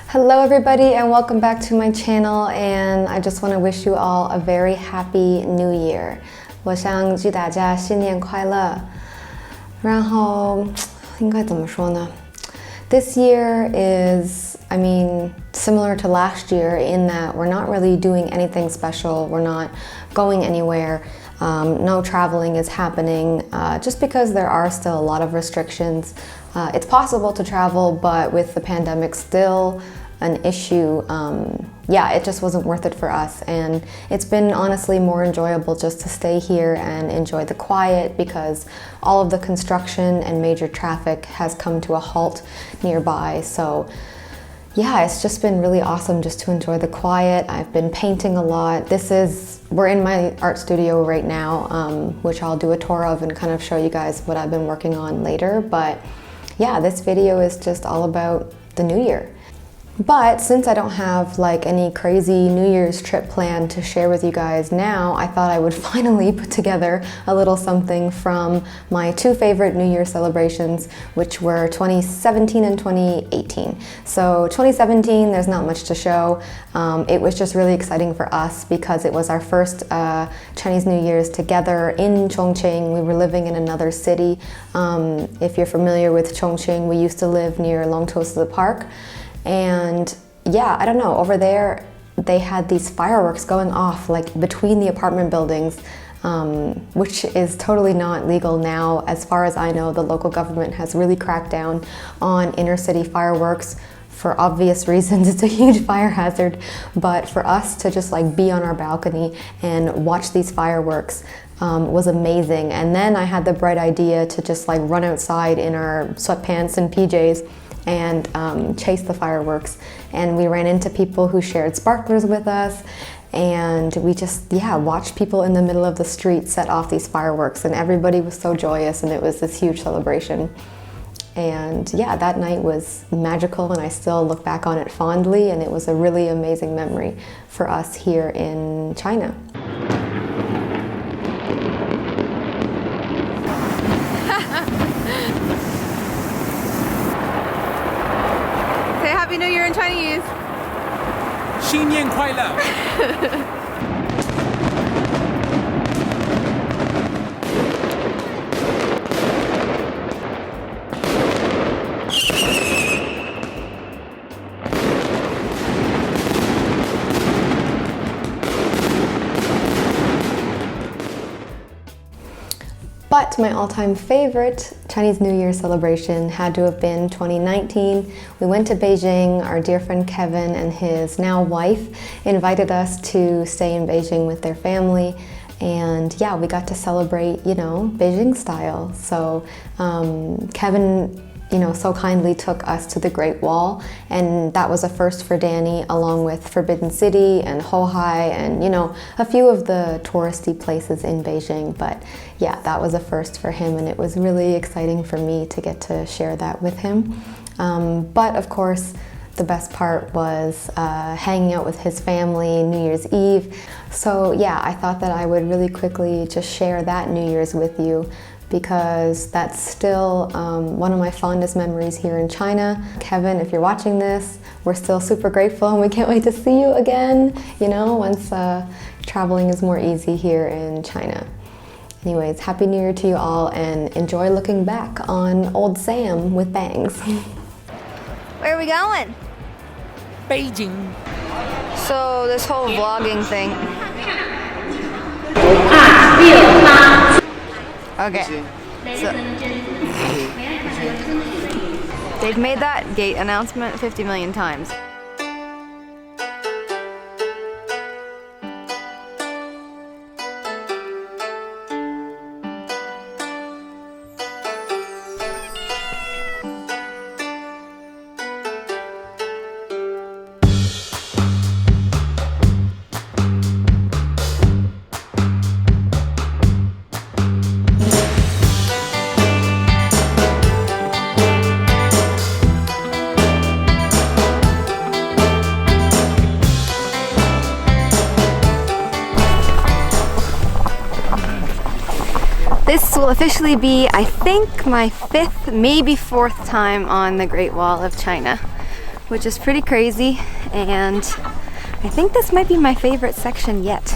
Hello everybody and welcome back to my channel, and I just want to wish you all a very happy new year. 我想祝大家新年快乐。然后应该怎么说呢？ This year is, similar to last year in that we're not really doing anything special. We're not going anywhere. No traveling is happening just because there are still a lot of restrictions. It's possible to travel, but with the pandemic still an issue, it just wasn't worth it for us. And it's been honestly more enjoyable just to stay here and enjoy the quiet because all of the construction and major traffic has come to a halt nearby. So yeah, it's just been really awesome just to enjoy the quiet. I've been painting a lot. We're in my art studio right now, which I'll do a tour of and kind of show you guys what I've been working on later. But yeah, this video is just all about the new year. But since I don't have like any crazy New Year's trip planned to share with you guys now, I thought I would finally put together a little something from my two favorite New Year celebrations, which were 2017 and 2018. So 2017, there's not much to show. It was just really exciting for us because it was our first Chinese New Year's together in Chongqing. We were living in another city. If you're familiar with Chongqing, we used to live near Longtosi Park. And yeah, I don't know, over there they had these fireworks going off like between the apartment buildings, which is totally not legal now. As far as I know, the local government has really cracked down on inner city fireworks for obvious reasons. It's a huge fire hazard, but for us to just like be on our balcony and watch these fireworks was amazing. And then I had the bright idea to just like run outside in our sweatpants and PJs and chase the fireworks. And we ran into people who shared sparklers with us, and we just watched people in the middle of the street set off these fireworks, and everybody was so joyous, and it was this huge celebration. And yeah, that night was magical, and I still look back on it fondly, and it was a really amazing memory for us here in China. Happy New Year in Chinese. 新年快乐. But my all-time favorite Chinese New Year celebration had to have been 2019. We went to Beijing. Our dear friend Kevin and his now wife invited us to stay in Beijing with their family. And yeah, we got to celebrate, Beijing style. So Kevin, so kindly took us to the Great Wall, and that was a first for Danny, along with Forbidden City and Hohai and, a few of the touristy places in Beijing. But yeah, that was a first for him, and it was really exciting for me to get to share that with him. But of course, the best part was hanging out with his family New Year's Eve. So yeah, I thought that I would really quickly just share that New Year's with you, because that's still one of my fondest memories here in China. Kevin, if you're watching this, we're still super grateful and we can't wait to see you again, once traveling is more easy here in China. Anyways, Happy New Year to you all, and enjoy looking back on old Sam with bangs. Where are we going? Beijing. So this whole vlogging thing. Okay. So they've made that gate announcement 50 million times. This will officially be, I think, my 5th, maybe 4th time on the Great Wall of China. which is pretty crazy, and I think this might be my favorite section yet.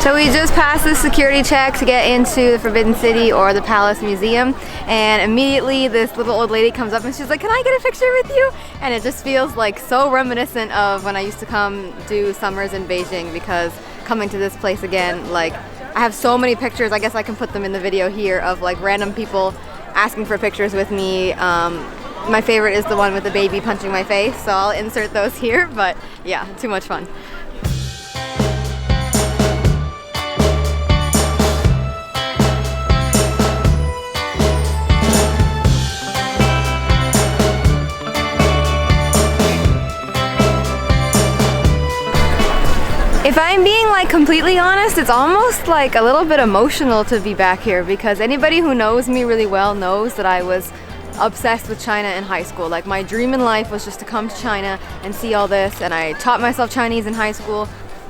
So we just passed the security check to get into the Forbidden City or the Palace Museum, and immediately this little old lady comes up and she's like, "Can I get a picture with you?" And it just feels like so reminiscent of when I used to come do summers in Beijing, because coming to this place again, like I have so many pictures, I guess I can put them in the video here, of like random people asking for pictures with me. My favorite is the one with the baby punching my face, so I'll insert those here, but yeah, too much fun. If I'm being like completely honest, it's almost like a little bit emotional to be back here, because anybody who knows me really well knows that I was obsessed with China in high school. Like my dream in life was just to come to China and see all this, and I taught myself Chinese in high school.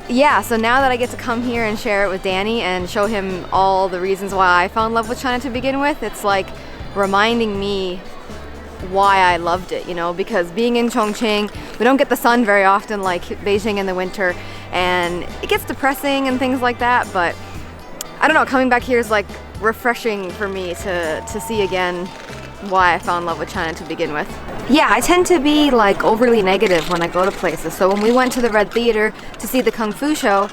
Yeah, so now that I get to come here and share it with Danny and show him all the reasons why I fell in love with China to begin with, it's like reminding me why I loved it, you know, because being in Chongqing, we don't get the sun very often like Beijing in the winter, and it gets depressing and things like that, but I don't know, coming back here is like refreshing for me to see again why I fell in love with China to begin with. Yeah, I tend to be like overly negative when I go to places, so when we went to the Red Theater to see the Kung Fu show,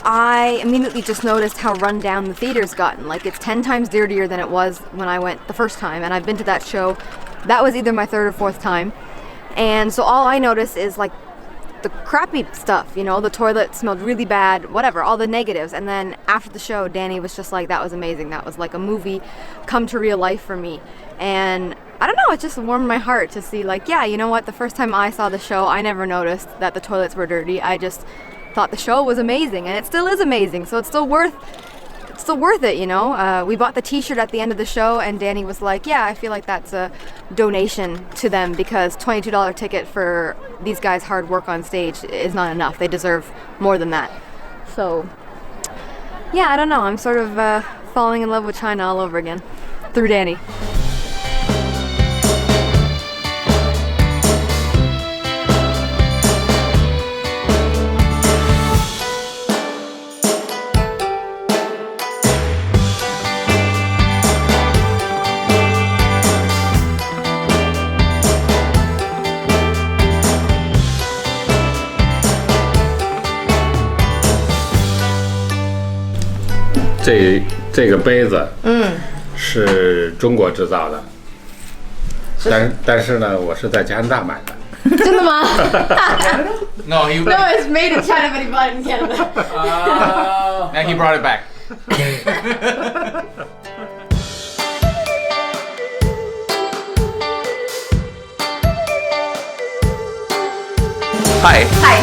I immediately just noticed how run down the theater's gotten. Like it's 10 times dirtier than it was when I went the first time, and I've been to that show. That was either my third or fourth time. And so all I noticed is like the crappy stuff, you know, the toilet smelled really bad, whatever, all the negatives. And then after the show, Danny was just like, that was amazing. That was like a movie come to real life for me. And I don't know, it just warmed my heart to see like, yeah, you know what, the first time I saw the show, I never noticed that the toilets were dirty. I just thought the show was amazing, and it still is amazing. So it's still worth it, you know. We bought the t-shirt at the end of the show, and Danny was like, yeah, I feel like that's a donation to them, because $22 ticket for these guys' hard work on stage is not enough. They deserve more than that. So yeah, I don't know, I'm sort of falling in love with China all over again through Danny.这个杯子，是中国制造的，但是呢，我是在加拿大买的。真的吗？ No, he. No, it's made in China, but he bought it in Canada. And he brought it back. Hi. Hi.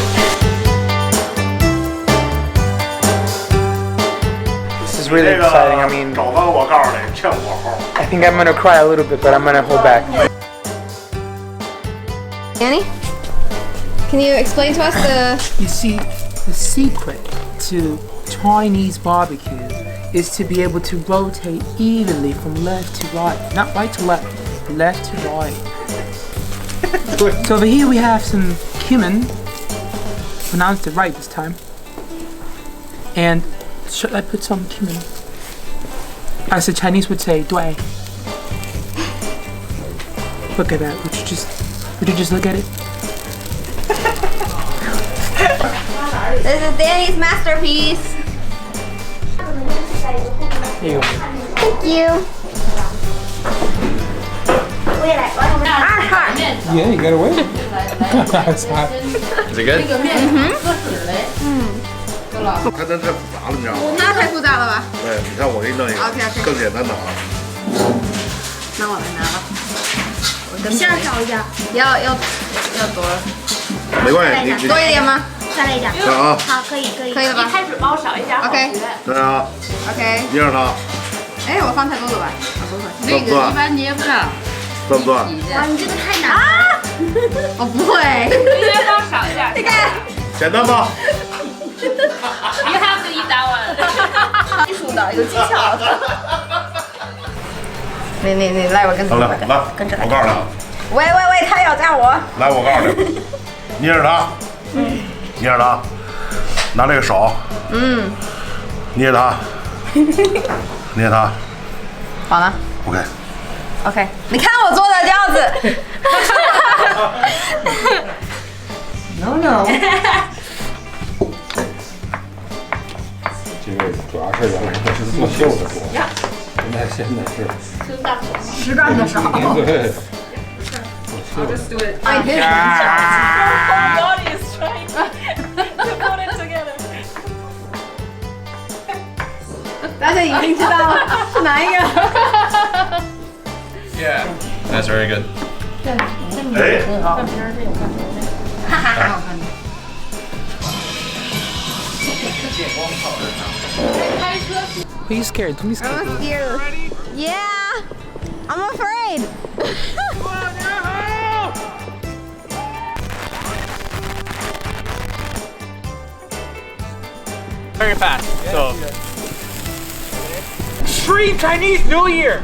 This is really exciting. I mean, I think I'm gonna cry a little bit, but I'm gonna hold back. Danny, can you explain to us the... You see, the secret to Chinese barbecue is to be able to rotate evenly from left to right. Not right to left, left to right. So over here we have some cumin. Pronounced it right this time. And should I put some cumin? As the Chinese would say, dui. Look at that. Would you just look at it? This is Danny's masterpiece. Here you go. Thank you. Yeah, you gotta wait. It's hot. Is it good? 它真太复杂了，你知道吗？那太复杂了吧？对，你看我给你弄一个 OK，OK 更简单的啊。那我来拿吧。馅儿少一点，要多，没关系，你多一点吗？再来一点。看啊，好，可以。可以了吧？开水包少一点。 OK 对啊， OK。一二它，哎，我放太多了吧？啊，不会。算不算？一般捏不上。算不算？啊，你这个太难了。我不会。应该要少一点。你看，简单吧？ You have to eat that one。艺术的，有技巧的。你来，我跟着。好了，来，跟着来。我告诉你，喂，他要加我。来，我告诉你，捏着它，捏着它，拿这个手，捏它，捏它。好了。 OK。 你看我做的这样子。No。这个主要是原来都是做秀的多，现在是实干的少。对。 I'll just do it. I did. Whole body is trying to put it together. 大家已经知道了是哪一个。 Yeah, that's very good. 哎， Are you scared? Don't be scared. I'm scared. Yeah. I'm afraid. Very fast. So. Extreme Chinese New Year.